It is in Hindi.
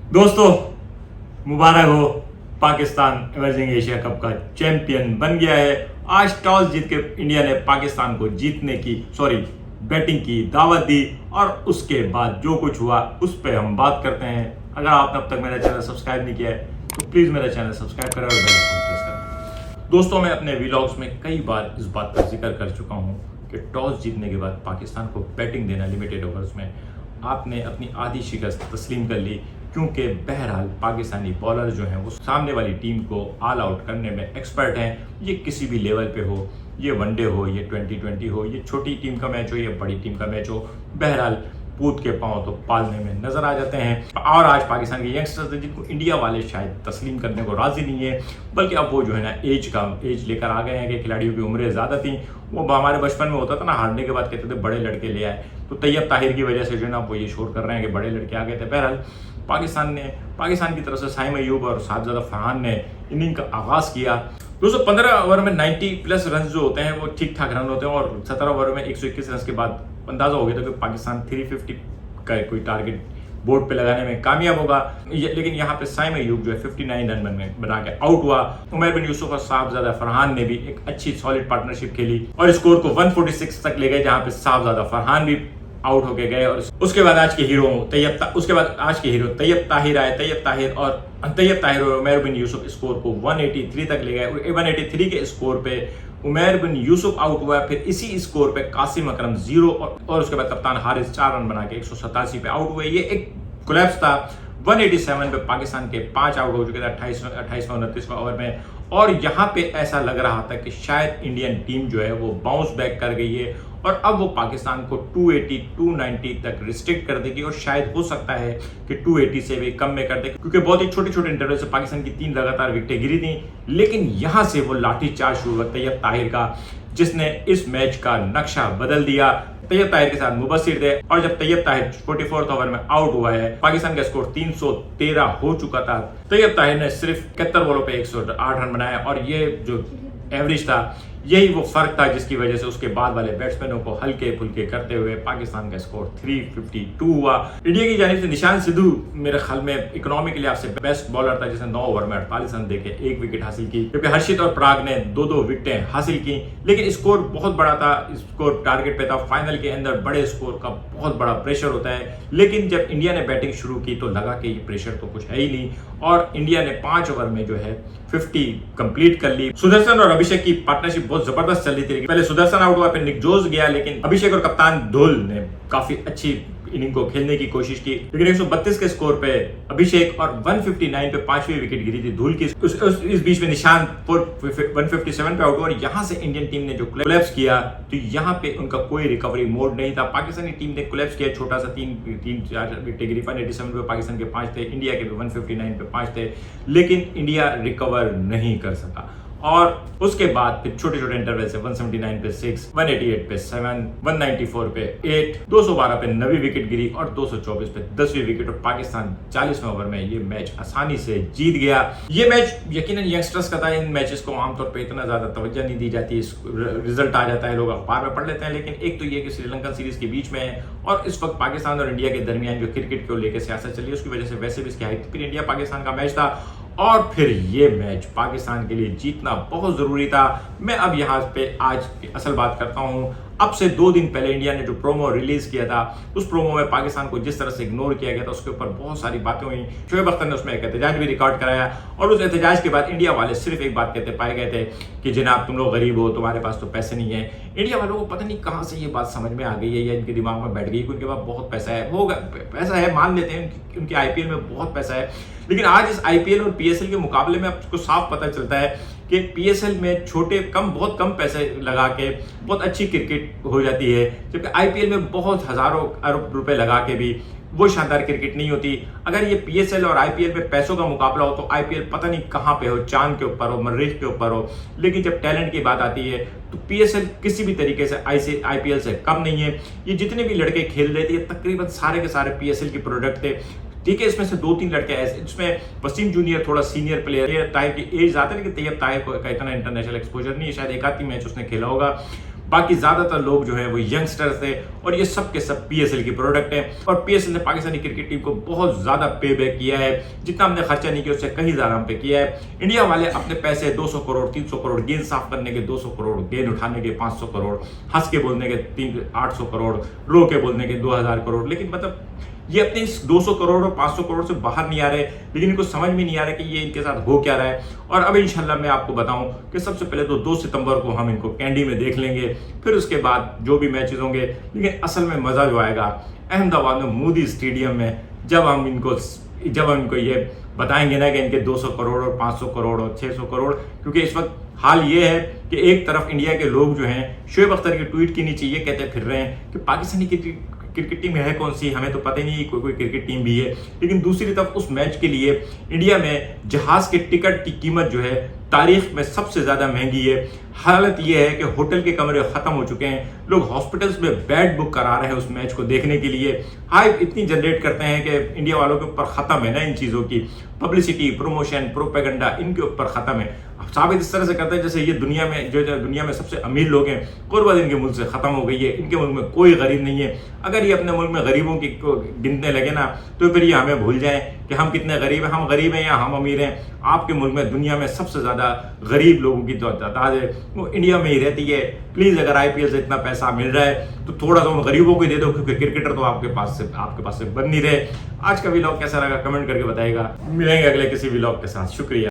दोस्तों, मुबारक हो। पाकिस्तान इमर्जिंग एशिया कप का चैंपियन बन गया है। आज टॉस जीत के इंडिया ने पाकिस्तान को बैटिंग की दावत दी और उसके बाद जो कुछ हुआ उस पर हम बात करते हैं। अगर आपने अब तक मेरा चैनल सब्सक्राइब नहीं किया है तो प्लीज़ मेरा चैनल सब्सक्राइब करें और बेल आइकन प्रेस करें। दोस्तों, मैं अपने व्लॉग्स में कई बार इस बात का जिक्र कर चुका हूं कि टॉस जीतने के बाद पाकिस्तान को बैटिंग देना लिमिटेड ओवर्स में आपने अपनी आधी शिकस्त तस्लीम कर ली, क्योंकि बहरहाल पाकिस्तानी बॉलर जो हैं वो सामने वाली टीम को ऑल आउट करने में एक्सपर्ट हैं। ये किसी भी लेवल पे हो, ये वनडे हो, ये 2020 हो, ये छोटी टीम का मैच हो या बड़ी टीम का मैच हो, बहरहाल पूत के पांव तो पालने में नजर आ जाते हैं। और आज पाकिस्तान के यंगस्टर्स जिनको इंडिया वाले शायद तस्लीम करने को राजी नहीं है, बल्कि अब वो जो है ना एज लेकर आ गए हैं कि खिलाड़ियों की उम्रें ज़्यादा थी। वो हमारे बचपन में होता था ना, हारने के बाद कहते थे बड़े लड़के ले आए, तो तैयब ताहिर की वजह से जो है ना वो ये शोर कर रहे हैं कि बड़े लड़के आ गए थे। बहरहाल पाकिस्तान की तरफ से साइम अयूब और साहबजादा फरहान ने इनिंग का आगाज़ किया। 215 ओवर में 90 प्लस रन जो होते हैं वो ठीक ठाक रन होते हैं, और 17 ओवर में 121 रन के बाद अंदाजा हो गया था कि पाकिस्तान 350 का कोई टारगेट बोर्ड पे लगाने में कामयाब होगा। लेकिन यहाँ पे साइम अयूब जो है 59 रन बना के आउट हुआ। उमर बिन यूसुफ और साहबजादा फरहान ने भी एक अच्छी सॉलिड पार्टनरशिप खेली और स्कोर को 146 तक ले गए, जहाँ पे साहबजादा फरहान भी आउट होके गए। और उसके बाद आज के हीरो तैयब ताहिर आए। तैयब ताहिर और उमर बिन यूसुफ स्कोर को 183 तक ले गए। 183 के स्कोर पे उमर बिन यूसुफ आउट हुआ। फिर इसी स्कोर पे कासिम अकरम 0 और उसके बाद कप्तान हारिस 4 रन बना के 187 पे आउट हुए। ये एक कोलैप्स था। 187 पे पाकिस्तान के 5 आउट हो चुके थे 28वें 29वें ओवर में, और यहाँ पे ऐसा लग रहा था कि शायद इंडियन टीम जो है वो बाउंस बैक कर गई है और अब वो पाकिस्तान को 280 290 तक रिस्ट्रिक्ट कर देगी, और शायद हो सकता है कि 280 से भी कम में कर दे, क्योंकि बहुत ही छोटे छोटे इंटरवल से पाकिस्तान की 3 लगातार विकेटें गिरी थी। लेकिन यहाँ से वो लाठीचार्ज शुरू हुआ तैयब ताहिर का, जिसने इस मैच का नक्शा बदल दिया। तैयब ताहिर के साथ मुबस्सिर थे, और जब तैयब ताहिर 44वें ओवर में आउट हुआ है, पाकिस्तान का स्कोर 313 हो चुका था। तैयब ताहिर ने सिर्फ 71 बॉलों पे 108 रन बनाए, और ये जो एवरेज था यही वो फर्क था जिसकी वजह से उसके बाद वाले बैट्समैनों को हल्के फुल्के करते हुए पाकिस्तान का स्कोर 352 हुआ। इंडिया की जानिब से निशान सिद्धू मेरे ख्याल में इकोनॉमी के लिए आपसे बेस्ट बॉलर था, जिसने 9 ओवर में 48 रन देके 1 विकेट हासिल की, जबकि हर्षित और पराग ने 2-2 विकेटें हासिल की। लेकिन स्कोर बहुत बड़ा था, स्कोर टारगेट पे था। फाइनल के अंदर बड़े स्कोर का बहुत बड़ा प्रेशर होता है, लेकिन जब इंडिया ने बैटिंग शुरू की तो लगा कि ये प्रेशर तो कुछ है ही नहीं, और इंडिया ने 5 ओवर में जो है 50 कंप्लीट कर ली। सुदर्शन और अभिषेक की पार्टनरशिप बहुत जबरदस्त चल रही थी। पहले सुदर्शन आउट हुआ, फिर निक जोस गया, लेकिन अभिषेक और कप्तान धुल ने काफी अच्छी इनिंग को खेलने की कोशिश की। लेकिन 132 के स्कोर पे अभिषेक और 159 पे 5वीं विकेट गिरी थी धुल की। इस बीच में निशान 157 पे आउट हुआ, और यहाँ से इंडियन टीम ने जो कोलैप्स किया तो यहाँ पे उनका कोई रिकवरी मोड नहीं था। पाकिस्तानी टीम ने कोलैप्स किया, छोटा सा 3-4 विकेट गिरी। 187 पे पाकिस्तान के 5 थे, इंडिया के भी 159 पे 5 थे, लेकिन इंडिया रिकवर नहीं कर सका। और उसके बाद फिर छोटे छोटे इंटरवल से 179 पे 6, 188 पे 7, 194 पे 8, 212 पे 9वीं विकेट गिरी और 224 पे 10वीं विकेट, और पाकिस्तान 40वें ओवर में ये मैच आसानी से जीत गया। ये मैच यकीनन यंगस्टर्स का था। इन मैचेस को आमतौर पे इतना ज्यादा तवज्जो नहीं दी जाती, रिजल्ट आ जाता है, लोग अखबार में पढ़ लेते हैं। लेकिन एक तो ये कि श्रीलंकन सीरीज के बीच में है, और इस वक्त पाकिस्तान और इंडिया के दरमियान जो क्रिकेट को लेकर सियासत चली है उसकी वजह से वैसे भी इसकी हाइप, फिर इंडिया पाकिस्तान का मैच था, और फिर ये मैच पाकिस्तान के लिए जीतना बहुत जरूरी था। मैं अब यहाँ पे आज की असल बात करता हूँ। अब से 2 दिन पहले इंडिया ने जो प्रोमो रिलीज किया था, उस प्रोमो में पाकिस्तान को जिस तरह से इग्नोर किया गया था उसके ऊपर बहुत सारी बातें हुई। शोएब अख्तर ने उसमें एक एहतजाज भी रिकॉर्ड कराया, और उस एहतजाज के बाद इंडिया वाले सिर्फ एक बात कहते पाए गए थे कि जनाब तुम लोग गरीब हो, तुम्हारे पास तो पैसे नहीं है। इंडिया वालों को पता नहीं कहाँ से ये बात समझ में आ गई है या इनके दिमाग में बैठ गई कि उनके पास बहुत पैसा है। वो पैसा है, मान लेते हैं उनके आईपीएल में बहुत पैसा है, लेकिन आज इस आईपीएल और पीएसएल के मुकाबले में आपको साफ पता चलता है कि पीएसएल में बहुत कम पैसे लगा के बहुत अच्छी क्रिकेट हो जाती है, जबकि आईपीएल में बहुत हजारों अरब रुपए लगा के भी वो शानदार क्रिकेट नहीं होती। अगर ये पीएसएल और आईपीएल में पैसों का मुकाबला हो तो आईपीएल पता नहीं कहाँ पे हो, चांद के ऊपर हो, मर्रिख के ऊपर हो, लेकिन जब टैलेंट की बात आती है तो पीएसएल किसी भी तरीके से आईपीएल से कम नहीं है। ये जितने भी लड़के खेल रहे थे तकरीबन सारे के सारे पीएसएल के प्रोडक्ट थे। ठीक है, इसमें से 2-3 लड़के ऐसे, जिसमें वसीम जूनियर थोड़ा सीनियर प्लेयर है, ताहिर की एज ज़्यादा है, लेकिन तैयब ताहिर का इतना इंटरनेशनल एक्सपोजर नहीं है, शायद एक आधी मैच उसने खेला होगा। बाकी ज़्यादातर लोग जो है वो यंगस्टर्स थे और ये सब के सब PSL की प्रोडक्ट है। और PSL ने पाकिस्तानी क्रिकेट टीम को बहुत ज़्यादा पे बैक किया है, जितना हमने खर्चा नहीं किया उससे कहीं ज़्यादा हम पे किया है। इंडिया वाले अपने पैसे 200 करोड़ 300 करोड़ गेंद साफ करने के 200 करोड़, गेंद उठाने के 500 करोड़, हंस के बोलने के 800 करोड़, रो के बोलने के 2000 करोड़, लेकिन मतलब ये अपने इस 200 करोड़ और 500 करोड़ से बाहर नहीं आ रहे, लेकिन इनको समझ में नहीं आ रहा कि ये इनके साथ हो क्या रहा है। और अब इंशाल्लाह मैं आपको बताऊं कि सबसे पहले तो 2 सितंबर को हम इनको कैंडी में देख लेंगे, फिर उसके बाद जो भी मैचेस होंगे, लेकिन असल में मज़ा जो आएगा अहमदाबाद में मोदी स्टेडियम में जब हम इनको ये बताएंगे ना कि इनके 200 करोड़ और 500 करोड़ और 600 करोड़। क्योंकि इस वक्त हाल ये है कि एक तरफ इंडिया के लोग जो हैं शोएब अख्तर के ट्वीट की नीचे ये कहते फिर रहे हैं कि पाकिस्तानी क्रिकेट टीम है कौन सी, हमें तो पता ही नहीं कोई क्रिकेट टीम भी है। लेकिन दूसरी तरफ उस मैच के लिए इंडिया में जहाज के टिकट की कीमत जो है तारीख में सबसे ज़्यादा महंगी है। हालत यह है कि होटल के कमरे ख़त्म हो चुके हैं, लोग हॉस्पिटल्स में बेड बुक करा रहे हैं उस मैच को देखने के लिए। हाइप इतनी जनरेट करते हैं कि इंडिया वालों के ऊपर ख़त्म है ना इन चीज़ों की पब्लिसिटी, प्रोमोशन, प्रोपेगेंडा, इनके ऊपर ख़त्म है। साबित इस तरह से करते हैं जैसे ये दुनिया में सबसे अमीर लोग हैं, गुर्बत इनके मुल्क से ख़त्म हो गई है, इनके मुल्क में कोई गरीब नहीं है। अगर ये अपने मुल्क में गरीबों की गिनने लगे ना तो फिर ये हमें भूल जाएं कि हम कितने गरीब हैं, हम गरीब हैं या हम अमीर हैं। आपके मुल्क में दुनिया में सबसे ज़्यादा गरीब लोगों की जो तादाद है वो इंडिया में ही रहती है। प्लीज़ अगर IPL से इतना पैसा मिल रहा है तो थोड़ा सा उन गरीबों को दे दो, क्योंकि क्रिकेटर तो आपके पास से बन नहीं रहे। आज का व्लॉग कैसा लगा कमेंट करके बताइएगा। मिलेंगे अगले किसी व्लॉग के साथ। शुक्रिया।